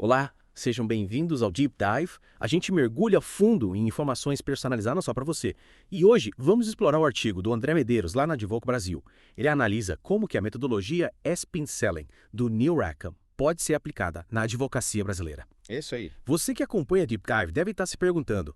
Olá, sejam bem-vindos ao Deep Dive. A gente mergulha fundo em informações personalizadas só para você. E hoje vamos explorar o artigo do André Medeiros lá na Advoco Brasil. Ele analisa como que a metodologia Spin Selling do Neil Rackham pode ser aplicada na advocacia brasileira. Isso aí. Você que acompanha Deep Dive deve estar se perguntando,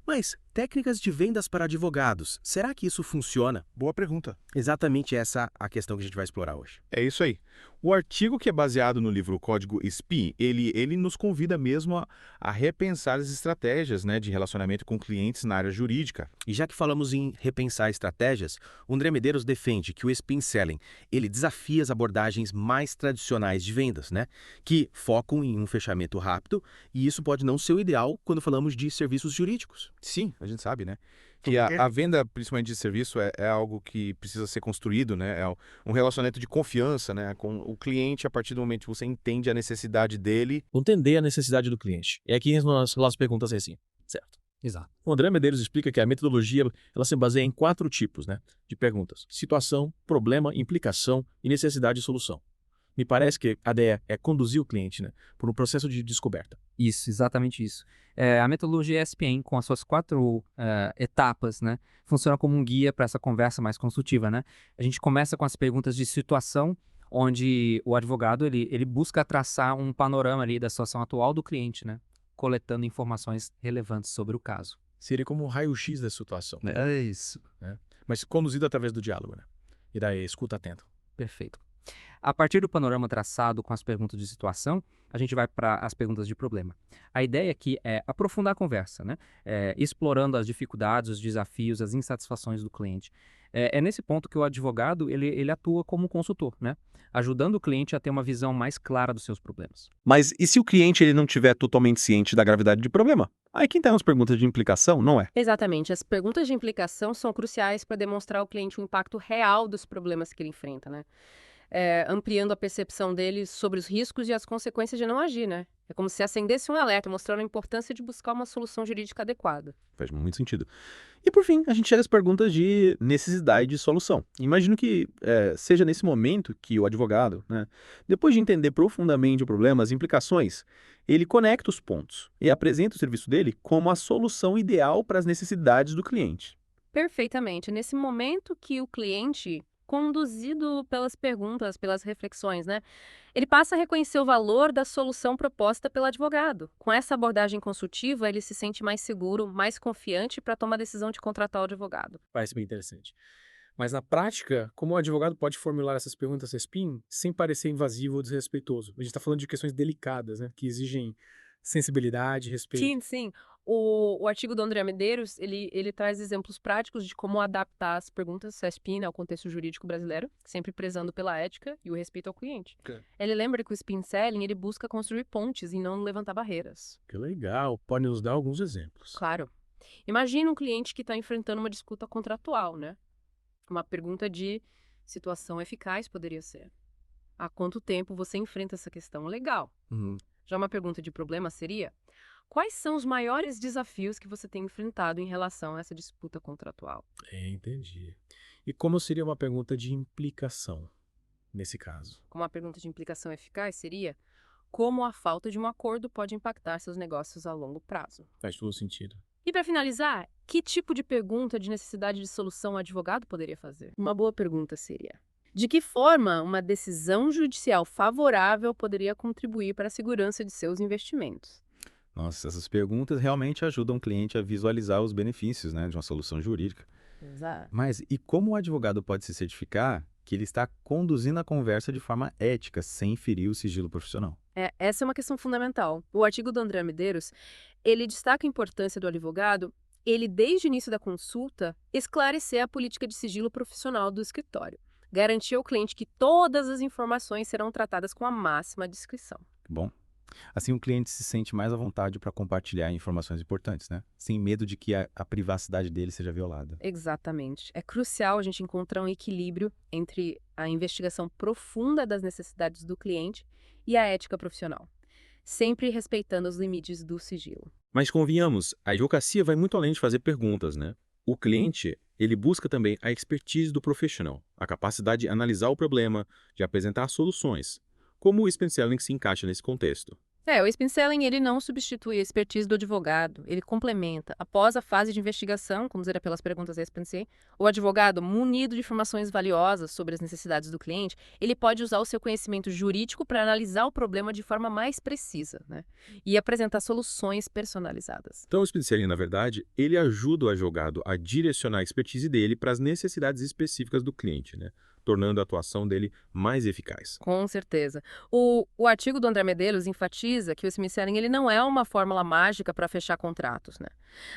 mas técnicas de vendas para advogados, será que isso funciona? Boa pergunta. Exatamente essa a questão que a gente vai explorar hoje. É isso aí. O artigo que é baseado no livro Código SPI, ele nos convida mesmo a repensar as estratégias, né, de relacionamento com clientes na área jurídica. E já que falamos em repensar estratégias, o André Medeiros defende que o Spin Selling ele desafia as abordagens mais tradicionais de vendas, né? Que focam em um fechamento rápido, e isso pode não ser o ideal quando falamos de serviços jurídicos. Sim, a gente sabe, né? Que a venda, principalmente de serviço, é algo que precisa ser construído, né? É um relacionamento de confiança, né? Com o cliente, a partir do momento que você entende a necessidade dele. Entender a necessidade do cliente. É aqui as perguntas assim, certo? Exato. O André Medeiros explica que a metodologia ela se baseia em 4 tipos, né, de perguntas: situação, problema, implicação e necessidade de solução. Me parece que a ideia é conduzir o cliente, né, por um processo de descoberta. Isso, exatamente isso. A metodologia ESPM, com as suas 4 etapas, né, funciona como um guia para essa conversa mais construtiva, né? A gente começa com as perguntas de situação, onde o advogado ele busca traçar um panorama ali da situação atual do cliente, né, coletando informações relevantes sobre o caso. Seria como um raio-x da situação, É isso. né, mas conduzido através do diálogo, né, e da escuta atenta. Perfeito. A partir do panorama traçado com as perguntas de situação, a gente vai para as perguntas de problema. A ideia aqui é aprofundar a conversa, né? Explorando as dificuldades, os desafios, as insatisfações do cliente. É nesse ponto que o advogado ele atua como consultor, né? Ajudando o cliente a ter uma visão mais clara dos seus problemas. Mas e se o cliente ele não estiver totalmente ciente da gravidade do problema? Aí quem tem as perguntas de implicação, não é? Exatamente. As perguntas de implicação são cruciais para demonstrar ao cliente o impacto real dos problemas que ele enfrenta, né? Ampliando a percepção dele sobre os riscos e as consequências de não agir, né? É como se acendesse um alerta, mostrando a importância de buscar uma solução jurídica adequada. Faz muito sentido. E por fim, a gente chega às perguntas de necessidade de solução. Imagino que seja nesse momento que o advogado, né, depois de entender profundamente o problema, as implicações, ele conecta os pontos e apresenta o serviço dele como a solução ideal para as necessidades do cliente. Perfeitamente. Nesse momento que o cliente, conduzido pelas perguntas, pelas reflexões, né? Ele passa a reconhecer o valor da solução proposta pelo advogado. Com essa abordagem consultiva, ele se sente mais seguro, mais confiante para tomar a decisão de contratar o advogado. Parece bem interessante. Mas na prática, como o advogado pode formular essas perguntas SPIN sem parecer invasivo ou desrespeitoso? A gente está falando de questões delicadas, né, que exigem sensibilidade, respeito. Sim, sim. O artigo do André Medeiros, ele traz exemplos práticos de como adaptar as perguntas CESPIN ao contexto jurídico brasileiro, sempre prezando pela ética e o respeito ao cliente. Ok. Ele lembra que o spin selling, ele busca construir pontes e não levantar barreiras. Que legal, pode nos dar alguns exemplos. Claro. Imagina um cliente que está enfrentando uma disputa contratual, né? Uma pergunta de situação eficaz poderia ser: há quanto tempo você enfrenta essa questão legal? Uhum. Já uma pergunta de problema seria: quais são os maiores desafios que você tem enfrentado em relação a essa disputa contratual? Entendi. E como seria uma pergunta de implicação nesse caso? Como uma pergunta de implicação eficaz seria: como a falta de um acordo pode impactar seus negócios a longo prazo? Faz todo sentido. E para finalizar, que tipo de pergunta de necessidade de solução o advogado poderia fazer? Uma boa pergunta seria: de que forma uma decisão judicial favorável poderia contribuir para a segurança de seus investimentos? Nossa, essas perguntas realmente ajudam o cliente a visualizar os benefícios, né, de uma solução jurídica. Exato. Mas e como o advogado pode se certificar que ele está conduzindo a conversa de forma ética, sem ferir o sigilo profissional? Essa é uma questão fundamental. O artigo do André Medeiros, ele destaca a importância do advogado, ele, desde o início da consulta, esclarecer a política de sigilo profissional do escritório. Garantir ao cliente que todas as informações serão tratadas com a máxima discrição. Bom, assim o cliente se sente mais à vontade para compartilhar informações importantes, né? Sem medo de que a privacidade dele seja violada. Exatamente. É crucial a gente encontrar um equilíbrio entre a investigação profunda das necessidades do cliente e a ética profissional, sempre respeitando os limites do sigilo. Mas convenhamos, a advocacia vai muito além de fazer perguntas, né? O cliente, ele busca também a expertise do profissional, a capacidade de analisar o problema, de apresentar soluções. Como o Spin Selling se encaixa nesse contexto? O spin selling ele não substitui a expertise do advogado, ele complementa. Após a fase de investigação, conduzida pelas perguntas da SPNC, o advogado, munido de informações valiosas sobre as necessidades do cliente, ele pode usar o seu conhecimento jurídico para analisar o problema de forma mais precisa, né? E apresentar soluções personalizadas. Então, o spin selling, na verdade, ele ajuda o advogado a direcionar a expertise dele para as necessidades específicas do cliente, né? Tornando a atuação dele mais eficaz. Com certeza. O artigo do André Medeiros enfatiza que o spin selling ele não é uma fórmula mágica para fechar contratos, né?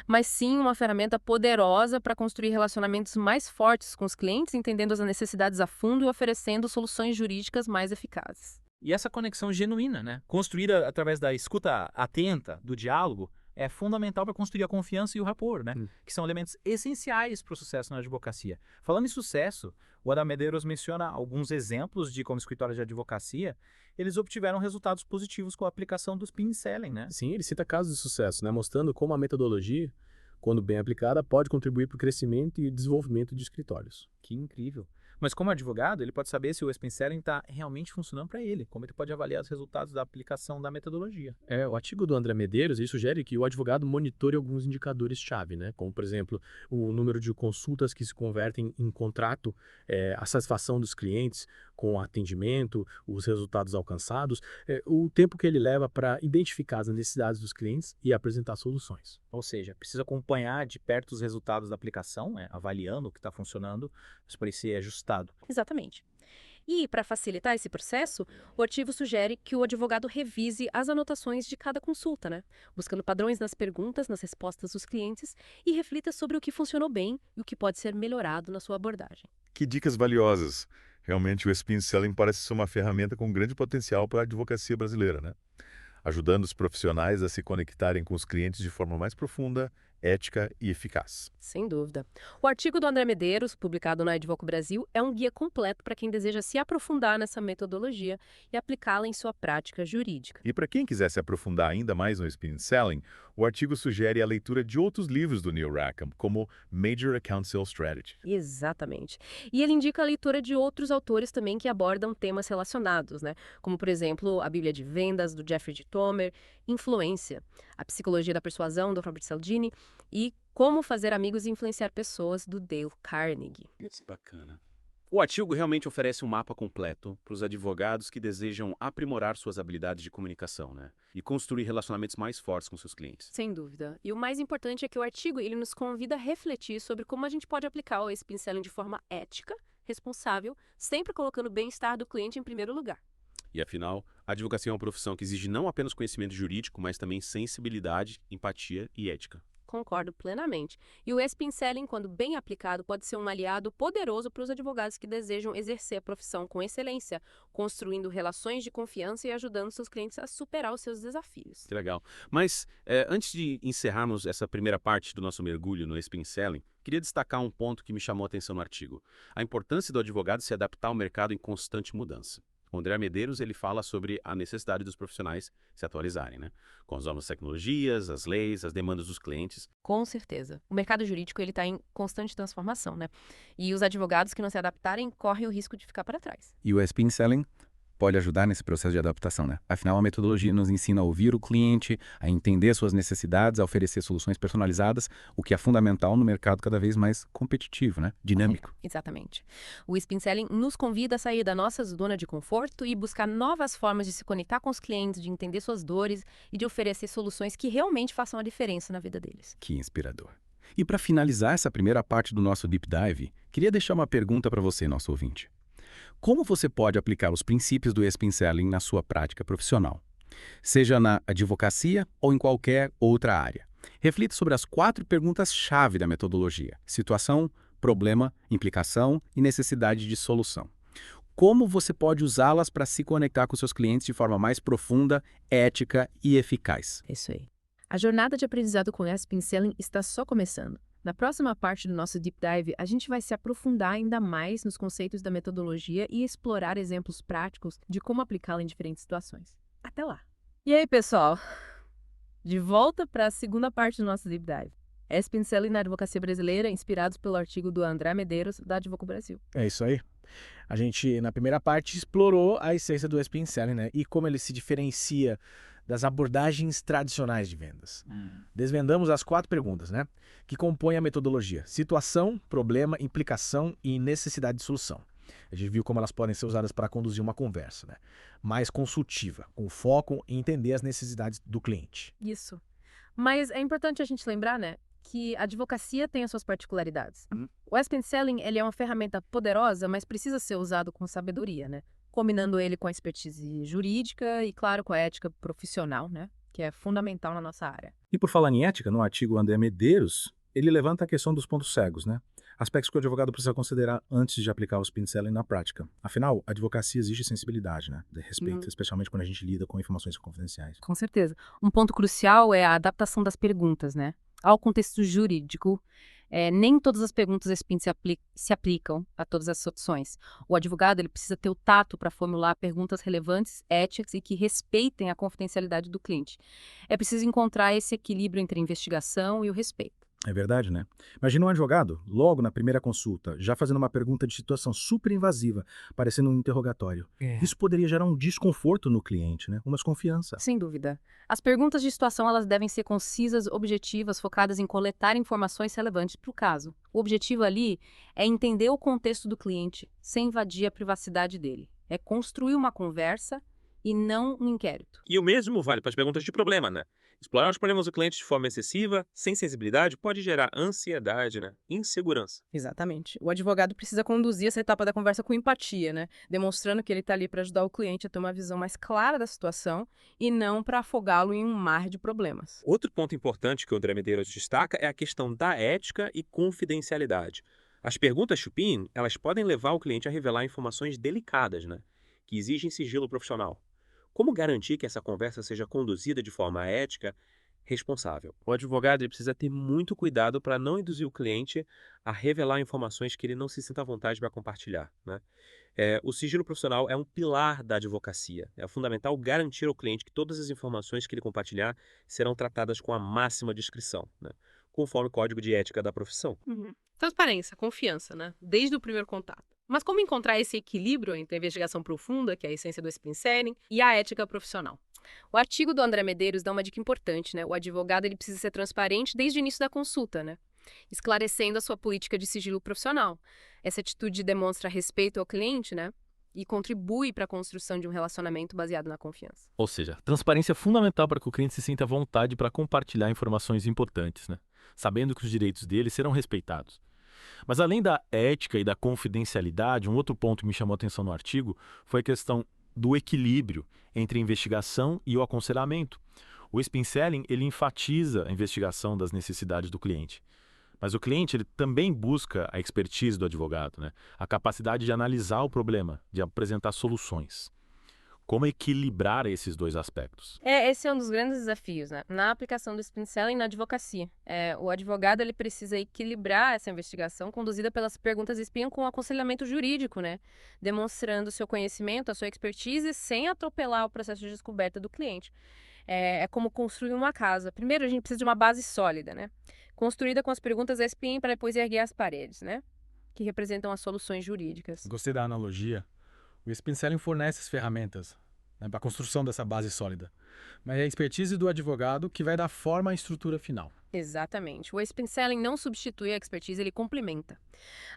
Mas sim uma ferramenta poderosa para construir relacionamentos mais fortes com os clientes, entendendo as necessidades a fundo e oferecendo soluções jurídicas mais eficazes. E essa conexão genuína, né? Construída através da escuta atenta, do diálogo, é fundamental para construir a confiança e o rapport, né? Que são elementos essenciais para o sucesso na advocacia. Falando em sucesso, o André Medeiros menciona alguns exemplos de como escritórios de advocacia eles obtiveram resultados positivos com a aplicação do spin selling, né? Sim, ele cita casos de sucesso, né? Mostrando como a metodologia, quando bem aplicada, pode contribuir para o crescimento e desenvolvimento de escritórios. Que incrível. Mas como advogado, ele pode saber se o spin selling está realmente funcionando para ele, como ele pode avaliar os resultados da aplicação da metodologia. O artigo do André Medeiros ele sugere que o advogado monitore alguns indicadores-chave, né? Como, por exemplo, o número de consultas que se convertem em contrato, a satisfação dos clientes com o atendimento, os resultados alcançados, o tempo que ele leva para identificar as necessidades dos clientes e apresentar soluções. Ou seja, precisa acompanhar de perto os resultados da aplicação, avaliando o que está funcionando, para ele ser ajustado. Exatamente. E, para facilitar esse processo, o artigo sugere que o advogado revise as anotações de cada consulta, né? Buscando padrões nas perguntas, nas respostas dos clientes e reflita sobre o que funcionou bem e o que pode ser melhorado na sua abordagem. Que dicas valiosas! Realmente o spin selling parece ser uma ferramenta com grande potencial para a advocacia brasileira, né? Ajudando os profissionais a se conectarem com os clientes de forma mais profunda, ética e eficaz. Sem dúvida. O artigo do André Medeiros, publicado na Advoco Brasil, é um guia completo para quem deseja se aprofundar nessa metodologia e aplicá-la em sua prática jurídica. E para quem quiser se aprofundar ainda mais no spin selling, o artigo sugere a leitura de outros livros do Neil Rackham, como Major Account Sales Strategy. Exatamente. E ele indica a leitura de outros autores também que abordam temas relacionados, né? Como, por exemplo, a Bíblia de Vendas, do Jeffrey D. Tomer, Influência, a Psicologia da Persuasão, do Robert Cialdini, e Como Fazer Amigos e Influenciar Pessoas, do Dale Carnegie. Isso é bacana. O artigo realmente oferece um mapa completo para os advogados que desejam aprimorar suas habilidades de comunicação, né? E construir relacionamentos mais fortes com seus clientes. Sem dúvida. E o mais importante é que o artigo ele nos convida a refletir sobre como a gente pode aplicar o spin selling de forma ética, responsável, sempre colocando o bem-estar do cliente em primeiro lugar. E afinal, a advocacia é uma profissão que exige não apenas conhecimento jurídico, mas também sensibilidade, empatia e ética. Concordo plenamente. E o spin selling, quando bem aplicado, pode ser um aliado poderoso para os advogados que desejam exercer a profissão com excelência, construindo relações de confiança e ajudando seus clientes a superar os seus desafios. Que legal. Mas, antes de encerrarmos essa primeira parte do nosso mergulho no spin selling, queria destacar um ponto que me chamou a atenção no artigo. A importância do advogado se adaptar ao mercado em constante mudança. O André Medeiros ele fala sobre a necessidade dos profissionais se atualizarem, né? Com as novas tecnologias, as leis, as demandas dos clientes. Com certeza. O mercado jurídico está em constante transformação, né? E os advogados que não se adaptarem correm o risco de ficar para trás. E o spin selling pode ajudar nesse processo de adaptação, né? Afinal, a metodologia nos ensina a ouvir o cliente, a entender suas necessidades, a oferecer soluções personalizadas, o que é fundamental no mercado cada vez mais competitivo, né? Dinâmico. Exatamente. O spin selling nos convida a sair da nossa zona de conforto e buscar novas formas de se conectar com os clientes, de entender suas dores e de oferecer soluções que realmente façam a diferença na vida deles. Que inspirador. E para finalizar essa primeira parte do nosso Deep Dive, queria deixar uma pergunta para você, nosso ouvinte. Como você pode aplicar os princípios do spin selling na sua prática profissional? Seja na advocacia ou em qualquer outra área. Reflita sobre as 4 perguntas-chave da metodologia: situação, problema, implicação e necessidade de solução. Como você pode usá-las para se conectar com seus clientes de forma mais profunda, ética e eficaz? É isso aí. A jornada de aprendizado com spin selling está só começando. Na próxima parte do nosso Deep Dive, a gente vai se aprofundar ainda mais nos conceitos da metodologia e explorar exemplos práticos de como aplicá-la em diferentes situações. Até lá! E aí, pessoal? De volta para a segunda parte do nosso Deep Dive. Spin selling na advocacia brasileira, inspirados pelo artigo do André Medeiros, da Advoco Brasil. É isso aí. A gente, na primeira parte, explorou a essência do spin selling, né? E como ele se diferencia das abordagens tradicionais de vendas. Desvendamos as 4 perguntas, né, que compõem a metodologia: situação, problema, implicação e necessidade de solução. A gente viu como elas podem ser usadas para conduzir uma conversa, né, mais consultiva, com foco em entender as necessidades do cliente. Isso. Mas é importante a gente lembrar, né, que a advocacia tem as suas particularidades. O Aspen Selling, ele é uma ferramenta poderosa, mas precisa ser usado com sabedoria, né? Combinando ele com a expertise jurídica e, claro, com a ética profissional, né? Que é fundamental na nossa área. E por falar em ética, no artigo André Medeiros, ele levanta a questão dos pontos cegos, né? Aspectos que o advogado precisa considerar antes de aplicar o Spin Selling na prática. Afinal, a advocacia exige sensibilidade, né? De respeito, especialmente quando a gente lida com informações confidenciais. Com certeza. Um ponto crucial é a adaptação das perguntas, né? Ao contexto jurídico, nem todas as perguntas SPIN se aplicam a todas as opções. O advogado ele precisa ter o tato para formular perguntas relevantes, éticas e que respeitem a confidencialidade do cliente. É preciso encontrar esse equilíbrio entre a investigação e o respeito. É verdade, né? Imagina um advogado, logo na primeira consulta, já fazendo uma pergunta de situação super invasiva, parecendo um interrogatório. Isso poderia gerar um desconforto no cliente, né? Uma desconfiança. Sem dúvida. As perguntas de situação elas devem ser concisas, objetivas, focadas em coletar informações relevantes para o caso. O objetivo ali é entender o contexto do cliente, sem invadir a privacidade dele. É construir uma conversa e não um inquérito. E o mesmo vale para as perguntas de problema, né? Explorar os problemas do cliente de forma excessiva, sem sensibilidade, pode gerar ansiedade, né? Insegurança. Exatamente. O advogado precisa conduzir essa etapa da conversa com empatia, né? Demonstrando que ele está ali para ajudar o cliente a ter uma visão mais clara da situação e não para afogá-lo em um mar de problemas. Outro ponto importante que o André Medeiros destaca é a questão da ética e confidencialidade. As perguntas Chupin, elas podem levar o cliente a revelar informações delicadas, né? Que exigem sigilo profissional. Como garantir que essa conversa seja conduzida de forma ética, responsável? O advogado ele precisa ter muito cuidado para não induzir o cliente a revelar informações que ele não se sinta à vontade para compartilhar, né? O sigilo profissional é um pilar da advocacia. É fundamental garantir ao cliente que todas as informações que ele compartilhar serão tratadas com a máxima discrição, né? Conforme o Código de Ética da profissão. Transparência, confiança, né? Desde o primeiro contato. Mas como encontrar esse equilíbrio entre a investigação profunda, que é a essência do Spin Selling, e a ética profissional? O artigo do André Medeiros dá uma dica importante, né? O advogado ele precisa ser transparente desde o início da consulta, né? Esclarecendo a sua política de sigilo profissional. Essa atitude demonstra respeito ao cliente, né? E contribui para a construção de um relacionamento baseado na confiança. Ou seja, transparência é fundamental para que o cliente se sinta à vontade para compartilhar informações importantes, né? Sabendo que os direitos dele serão respeitados. Mas além da ética e da confidencialidade, um outro ponto que me chamou a atenção no artigo foi a questão do equilíbrio entre a investigação e o aconselhamento. O Spin Selling, ele enfatiza a investigação das necessidades do cliente. Mas o cliente ele também busca a expertise do advogado, né? A capacidade de analisar o problema, de apresentar soluções. Como equilibrar esses dois aspectos? Esse é um dos grandes desafios, né? Na aplicação do Spin Selling na advocacia. O advogado ele precisa equilibrar essa investigação conduzida pelas perguntas spin com o aconselhamento jurídico, né? Demonstrando seu conhecimento, a sua expertise, sem atropelar o processo de descoberta do cliente. É como construir uma casa. Primeiro, a gente precisa de uma base sólida, né? Construída com as perguntas spin para depois erguer as paredes, né? Que representam as soluções jurídicas. Gostei da analogia. O Spin Selling fornece as ferramentas, né, para a construção dessa base sólida. Mas é a expertise do advogado que vai dar forma à estrutura final. Exatamente. O Spin Selling não substitui a expertise, ele complementa.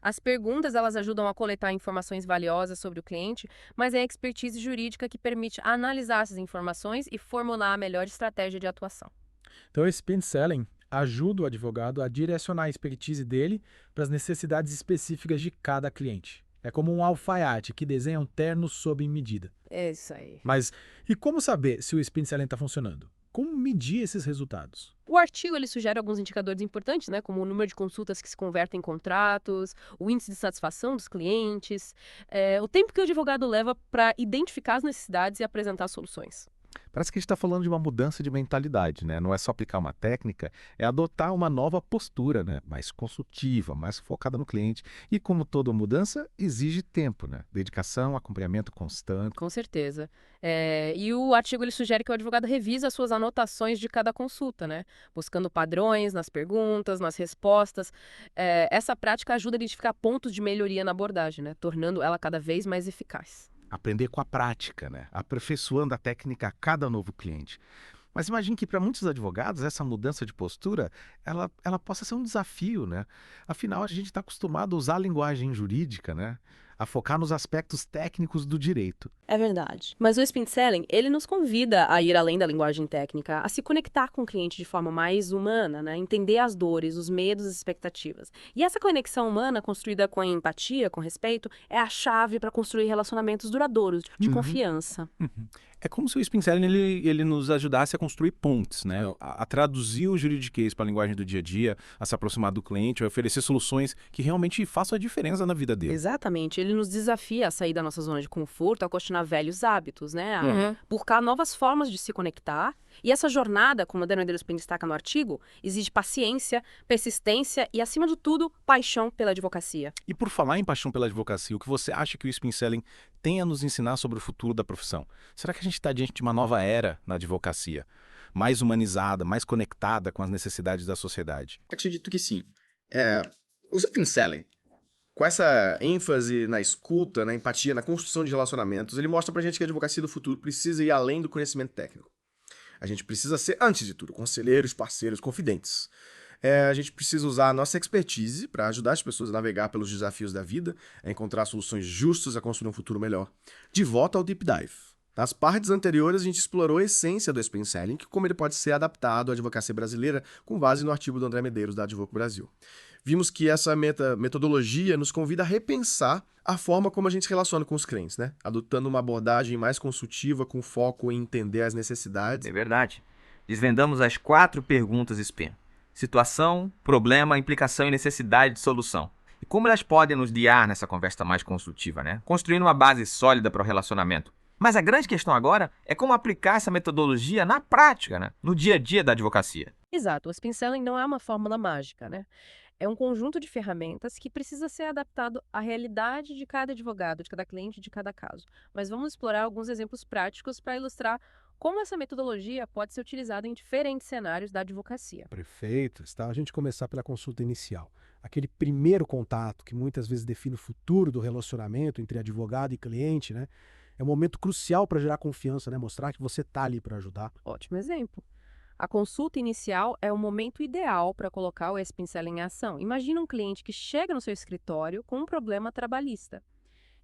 As perguntas elas ajudam a coletar informações valiosas sobre o cliente, mas é a expertise jurídica que permite analisar essas informações e formular a melhor estratégia de atuação. Então, o Spin Selling ajuda o advogado a direcionar a expertise dele para as necessidades específicas de cada cliente. É como um alfaiate que desenha um terno sob medida. É isso aí. Mas e como saber se o Spin Selling está funcionando? Como medir esses resultados? O artigo ele sugere alguns indicadores importantes, né, como o número de consultas que se convertem em contratos, o índice de satisfação dos clientes, o tempo que o advogado leva para identificar as necessidades e apresentar soluções. Parece que a gente está falando de uma mudança de mentalidade, né? Não é só aplicar uma técnica, é adotar uma nova postura, né? Mais consultiva, mais focada no cliente. E como toda mudança, exige tempo, né? Dedicação, acompanhamento constante. Com certeza. E o artigo ele sugere que o advogado revise as suas anotações de cada consulta, né? Buscando padrões nas perguntas, nas respostas. Essa prática ajuda a identificar pontos de melhoria na abordagem, né? Tornando ela cada vez mais eficaz. aprender com a prática, né? Aperfeiçoando a técnica a cada novo cliente. Mas imagine que para muitos advogados essa mudança de postura, ela possa ser um desafio, né? Afinal, a gente está acostumado a usar a linguagem jurídica, né? A focar nos aspectos técnicos do direito. É verdade. Mas o Spin Selling, ele nos convida a ir além da linguagem técnica, a se conectar com o cliente de forma mais humana, né? Entender as dores, os medos e as expectativas. E essa conexão humana, construída com empatia, com respeito, é a chave para construir relacionamentos duradouros, de confiança. É como se o Spin Selling ele nos ajudasse a construir pontes, né? A traduzir o juridiquês para a linguagem do dia a dia, a se aproximar do cliente, a oferecer soluções que realmente façam a diferença na vida dele. Exatamente. Ele nos desafia a sair da nossa zona de conforto, a questionar velhos hábitos, né? A buscar novas formas de se conectar. E essa jornada, como a André Medeiros destaca no artigo, exige paciência, persistência e, acima de tudo, paixão pela advocacia. E por falar em paixão pela advocacia, o que você acha que o Spin Selling tem a nos ensinar sobre o futuro da profissão? Será que a gente está diante de uma nova era na advocacia? Mais humanizada, mais conectada com as necessidades da sociedade? Acredito que sim. O Spin Selling, com essa ênfase na escuta, na empatia, na construção de relacionamentos, ele mostra pra gente que a advocacia do futuro precisa ir além do conhecimento técnico. A gente precisa ser, antes de tudo, conselheiros, parceiros, confidentes. A gente precisa usar a nossa expertise para ajudar as pessoas a navegar pelos desafios da vida, a encontrar soluções justas, a construir um futuro melhor. De volta ao Deep Dive. Nas partes anteriores, a gente explorou a essência do Spin Selling, como ele pode ser adaptado à advocacia brasileira, com base no artigo do André Medeiros, da Advoco Brasil. Vimos que essa metodologia nos convida a repensar a forma como a gente se relaciona com os clientes, né? Adotando uma abordagem mais consultiva, com foco em entender as necessidades. É verdade. Desvendamos as 4 perguntas SPIN. Situação, problema, implicação e necessidade de solução. E como elas podem nos guiar nessa conversa mais construtiva, né? Construindo uma base sólida para o relacionamento. Mas a grande questão agora é como aplicar essa metodologia na prática, né? No dia a dia da advocacia. Exato. O Spin Selling não é uma fórmula mágica, né? É um conjunto de ferramentas que precisa ser adaptado à realidade de cada advogado, de cada cliente, de cada caso. Mas vamos explorar alguns exemplos práticos para ilustrar como essa metodologia pode ser utilizada em diferentes cenários da advocacia. Perfeito. Está a gente começar pela consulta inicial. Aquele primeiro contato que muitas vezes define o futuro do relacionamento entre advogado e cliente, né? É um momento crucial para gerar confiança, né? Mostrar que você está ali para ajudar. Ótimo exemplo. A consulta inicial é o momento ideal para colocar o Spin Selling em ação. Imagina um cliente que chega no seu escritório com um problema trabalhista.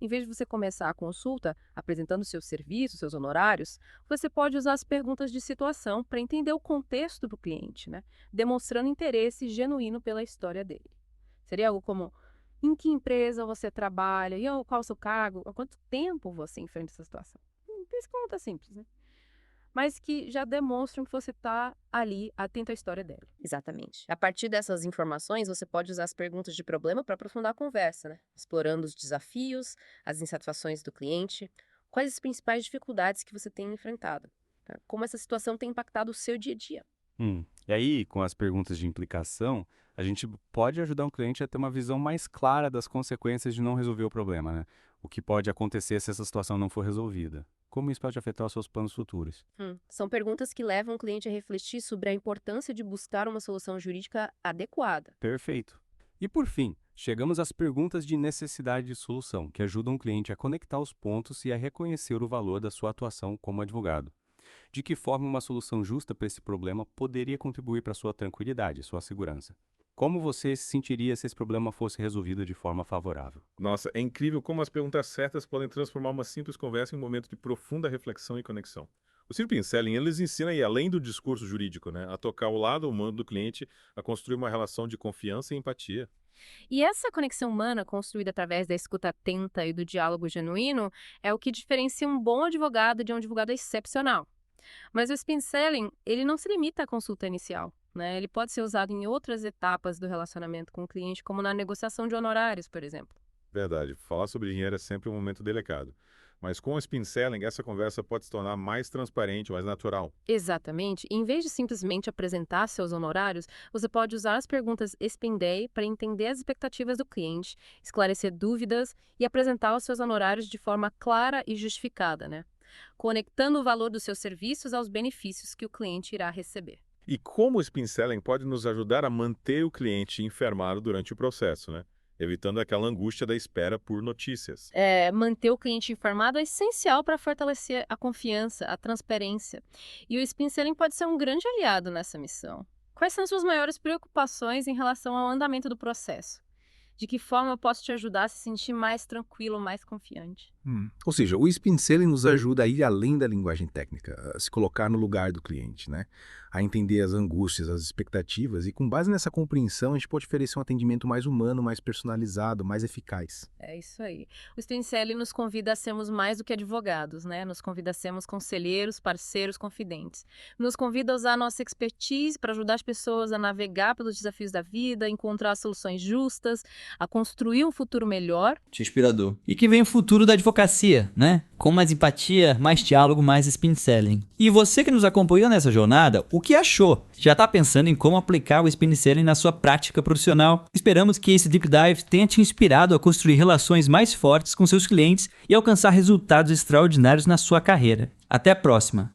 Em vez de você começar a consulta apresentando seus serviços, seus honorários, você pode usar as perguntas de situação para entender o contexto do cliente, né? Demonstrando interesse genuíno pela história dele. Seria algo como: em que empresa você trabalha? E qual o seu cargo? Há quanto tempo você enfrenta essa situação? Pergunta simples, né? Mas que já demonstram que você está ali atento à história dela. Exatamente. A partir dessas informações, você pode usar as perguntas de problema para aprofundar a conversa, né? Explorando os desafios, as insatisfações do cliente, quais as principais dificuldades que você tem enfrentado, tá? Como essa situação tem impactado o seu dia a dia. E aí, com as perguntas de implicação, a gente pode ajudar um cliente a ter uma visão mais clara das consequências de não resolver o problema, né? O que pode acontecer se essa situação não for resolvida. Como isso pode afetar os seus planos futuros? São perguntas que levam o cliente a refletir sobre a importância de buscar uma solução jurídica adequada. Perfeito. E por fim, chegamos às perguntas de necessidade de solução, que ajudam o cliente a conectar os pontos e a reconhecer o valor da sua atuação como advogado. De que forma uma solução justa para esse problema poderia contribuir para a sua tranquilidade, sua segurança? Como você se sentiria se esse problema fosse resolvido de forma favorável? Nossa, é incrível como as perguntas certas podem transformar uma simples conversa em um momento de profunda reflexão e conexão. O Spin Selling, eles ensinam, e além do discurso jurídico, né, a tocar o lado humano do cliente, a construir uma relação de confiança e empatia. E essa conexão humana, construída através da escuta atenta e do diálogo genuíno, é o que diferencia um bom advogado de um advogado excepcional. Mas o Spin Selling, ele não se limita à consulta inicial, né? Ele pode ser usado em outras etapas do relacionamento com o cliente, como na negociação de honorários, por exemplo. Verdade, falar sobre dinheiro é sempre um momento delicado. Mas com o Spin Selling, essa conversa pode se tornar mais transparente, mais natural. Exatamente. Em vez de simplesmente apresentar seus honorários, você pode usar as perguntas Spin Day para entender as expectativas do cliente, esclarecer dúvidas e apresentar os seus honorários de forma clara e justificada, né? Conectando o valor dos seus serviços aos benefícios que o cliente irá receber. E como o Spin Selling pode nos ajudar a manter o cliente informado durante o processo, né? evitando aquela angústia da espera por notícias. Manter o cliente informado é essencial para fortalecer a confiança, a transparência. E o Spin Selling pode ser um grande aliado nessa missão. Quais são suas maiores preocupações em relação ao andamento do processo? De que forma eu posso te ajudar a se sentir mais tranquilo, mais confiante? Ou seja, o Spin Selling nos ajuda a ir além da linguagem técnica, a se colocar no lugar do cliente, né? A entender as angústias, as expectativas, e com base nessa compreensão a gente pode oferecer um atendimento mais humano, mais personalizado, mais eficaz. É isso aí. O Spin Selling nos convida a sermos mais do que advogados, né? Nos convida a sermos conselheiros, parceiros, confidentes. Nos convida a usar a nossa expertise para ajudar as pessoas a navegar pelos desafios da vida, a encontrar soluções justas, a construir um futuro melhor. Inspirador. E que vem o futuro da advocacia, né? Com mais empatia, mais diálogo, mais Spin Selling. E você que nos acompanhou nessa jornada, o que achou? Já está pensando em como aplicar o Spin Selling na sua prática profissional? Esperamos que esse Deep Dive tenha te inspirado a construir relações mais fortes com seus clientes e alcançar resultados extraordinários na sua carreira. Até a próxima!